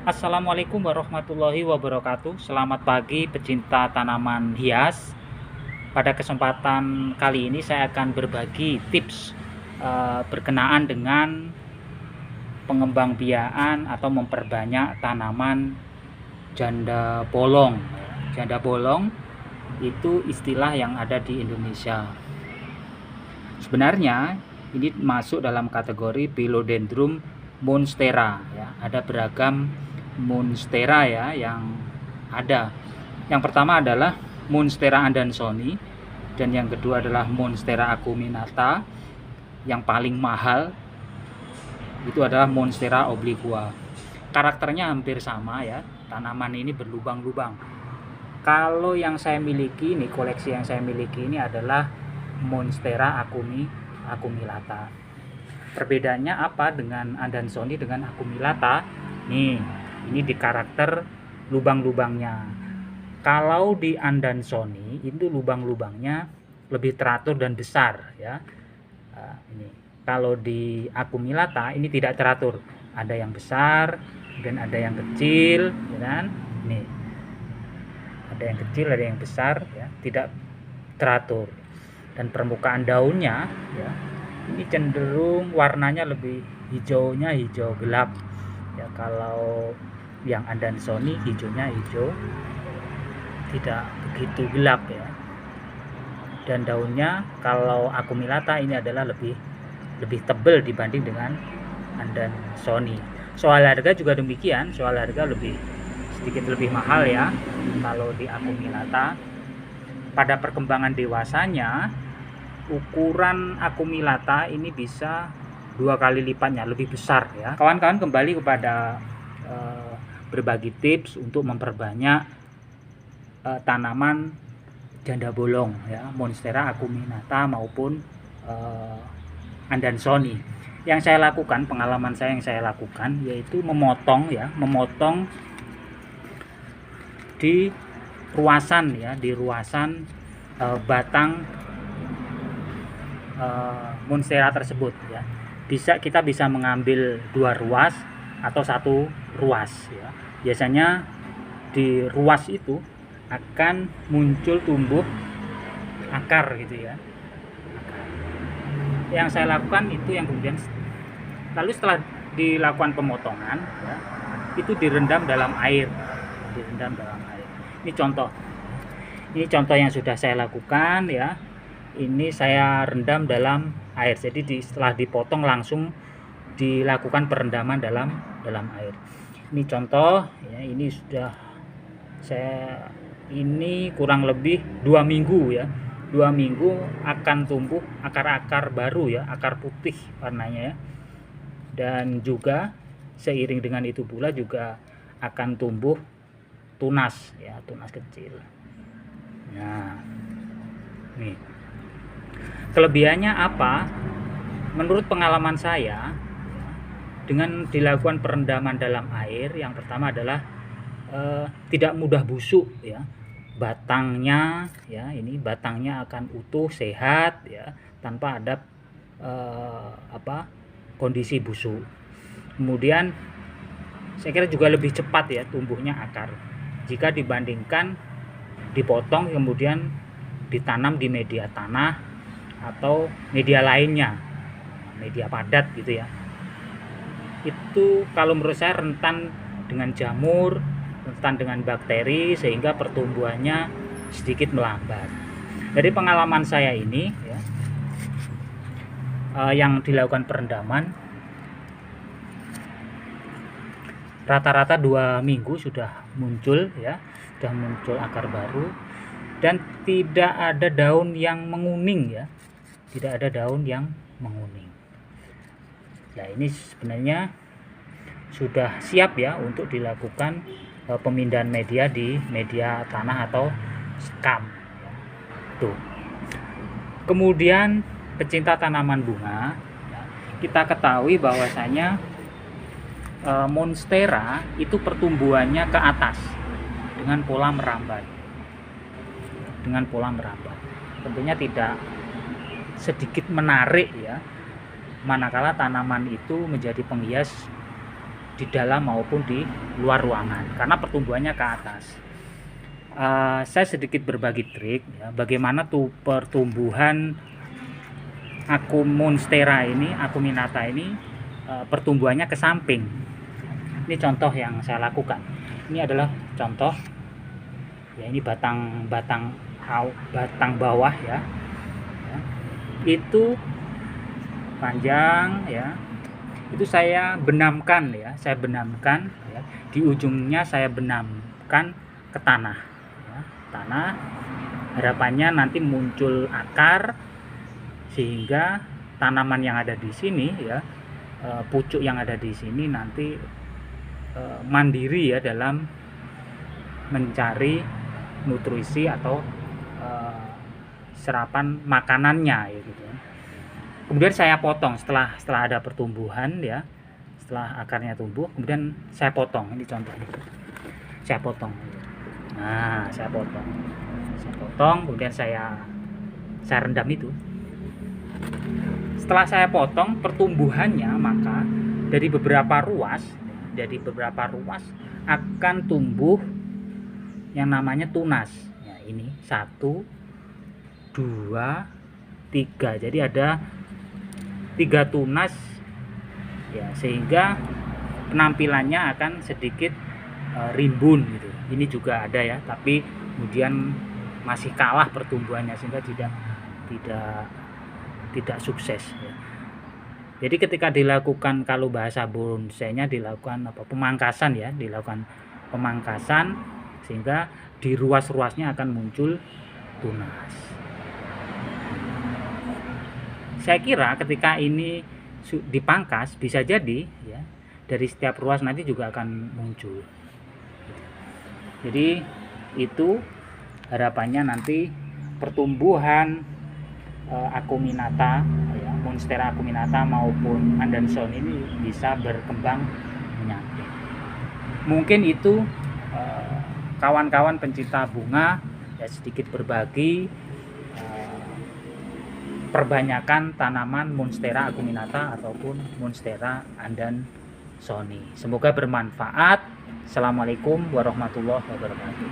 Assalamualaikum warahmatullahi wabarakatuh. Selamat pagi pecinta tanaman hias. Pada kesempatan kali ini saya akan berbagi tips berkenaan dengan pengembangbiakan atau memperbanyak tanaman janda bolong. Janda bolong itu istilah yang ada di Indonesia. Sebenarnya ini masuk dalam kategori Philodendron monstera ya. Ada beragam monstera ya yang ada. Yang pertama adalah Monstera Adansonii dan yang kedua adalah Monstera acuminata. Yang paling mahal itu adalah Monstera obliqua. Karakternya hampir sama ya. Tanaman ini berlubang-lubang. Kalau yang saya miliki ini, koleksi yang saya miliki ini adalah Monstera acuminata. Perbedaannya apa dengan Adansonii dengan acuminata? Ini di karakter lubang-lubangnya. Kalau di Adansonii itu lubang-lubangnya lebih teratur dan besar ya. Ini. Kalau di acuminata ini tidak teratur. Ada yang besar dan ada yang kecil, ya kan? Nih. Ada yang kecil, ada yang besar ya, tidak teratur. Dan permukaan daunnya ya, ini cenderung warnanya lebih hijaunya hijau gelap ya. Kalau yang Adansonii hijaunya hijau tidak begitu gelap ya. Dan daunnya kalau acuminata ini adalah lebih tebal dibanding dengan Adansonii. Soal harga juga demikian, soal harga sedikit lebih mahal ya. Kalau di acuminata pada perkembangan dewasanya ukuran acuminata ini bisa 2 kali lipatnya, lebih besar ya. Kawan-kawan kembali kepada berbagi tips untuk memperbanyak tanaman janda bolong ya, Monstera acuminata maupun Adansonii. Yang saya lakukan, pengalaman saya yang saya lakukan yaitu memotong di ruasan ya, di ruasan batang monstera tersebut ya. Kita bisa mengambil 2 ruas atau 1 ruas ya. Biasanya di ruas itu akan muncul tumbuh akar gitu ya. Yang saya lakukan itu yang kemudian lalu setelah dilakukan pemotongan ya, itu direndam dalam air. Ini contoh yang sudah saya lakukan ya. Ini saya rendam dalam air. Jadi setelah dipotong langsung dilakukan perendaman dalam air. Ini contoh ya, ini sudah ini kurang lebih 2 minggu ya. 2 minggu akan tumbuh akar-akar baru ya, akar putih warnanya ya. Dan juga seiring dengan itu pula juga akan tumbuh tunas ya, tunas kecil. Nah, nih. Kelebihannya apa? Menurut pengalaman saya, dengan dilakukan perendaman dalam air, yang pertama adalah tidak mudah busuk ya. Batangnya ya, ini batangnya akan utuh, sehat ya, tanpa ada kondisi busuk. Kemudian saya kira juga lebih cepat ya tumbuhnya akar jika dibandingkan dipotong kemudian ditanam di media tanah atau media lainnya, media padat gitu ya. Itu kalau menurut saya rentan dengan jamur, rentan dengan bakteri, sehingga pertumbuhannya sedikit melambat. Dari pengalaman saya ini ya, yang dilakukan perendaman rata-rata 2 minggu sudah muncul ya, sudah muncul akar baru dan tidak ada daun yang menguning ya, tidak ada daun yang menguning. Nah, ini sebenarnya sudah siap ya untuk dilakukan pemindahan media di media tanah atau sekam. Tuh. Kemudian pecinta tanaman bunga, kita ketahui bahwasanya monstera itu pertumbuhannya ke atas dengan pola merambat. Tentunya tidak sedikit menarik ya, manakala tanaman itu menjadi penghias di dalam maupun di luar ruangan karena pertumbuhannya ke atas. Saya sedikit berbagi trik ya, bagaimana tuh pertumbuhan monstera ini, acuminata ini pertumbuhannya ke samping. Ini contoh yang saya lakukan. Ini adalah contoh ya, ini batang bawah ya. Itu panjang ya. Itu saya benamkan ya, di ujungnya saya benamkan ke tanah ya, harapannya nanti muncul akar sehingga tanaman yang ada di sini ya, pucuk yang ada di sini nanti mandiri ya dalam mencari nutrisi atau serapan makanannya ya gitu. Kemudian saya potong setelah ada pertumbuhan ya, setelah akarnya tumbuh, kemudian saya potong. Ini contohnya, saya potong. Nah, saya potong, kemudian saya rendam itu. Setelah saya potong pertumbuhannya, maka dari beberapa ruas akan tumbuh yang namanya tunas. Ya, ini 1, 2, 3. Jadi ada 3 tunas ya, sehingga penampilannya akan sedikit rimbun gitu. Ini juga ada ya, tapi kemudian masih kalah pertumbuhannya sehingga tidak sukses ya. Jadi ketika dilakukan, kalau bahasa bonsainya dilakukan pemangkasan ya, sehingga di ruas-ruasnya akan muncul tunas. Saya kira ketika ini dipangkas bisa jadi ya, dari setiap ruas nanti juga akan muncul. Jadi itu harapannya nanti pertumbuhan acuminata ya, monstera acuminata maupun Adansonii ini bisa berkembang menyatu. Mungkin itu kawan-kawan pencinta bunga ya, sedikit berbagi perbanyakan tanaman monstera acuminata ataupun monstera Adansonii. Semoga bermanfaat. Assalamualaikum warahmatullahi wabarakatuh.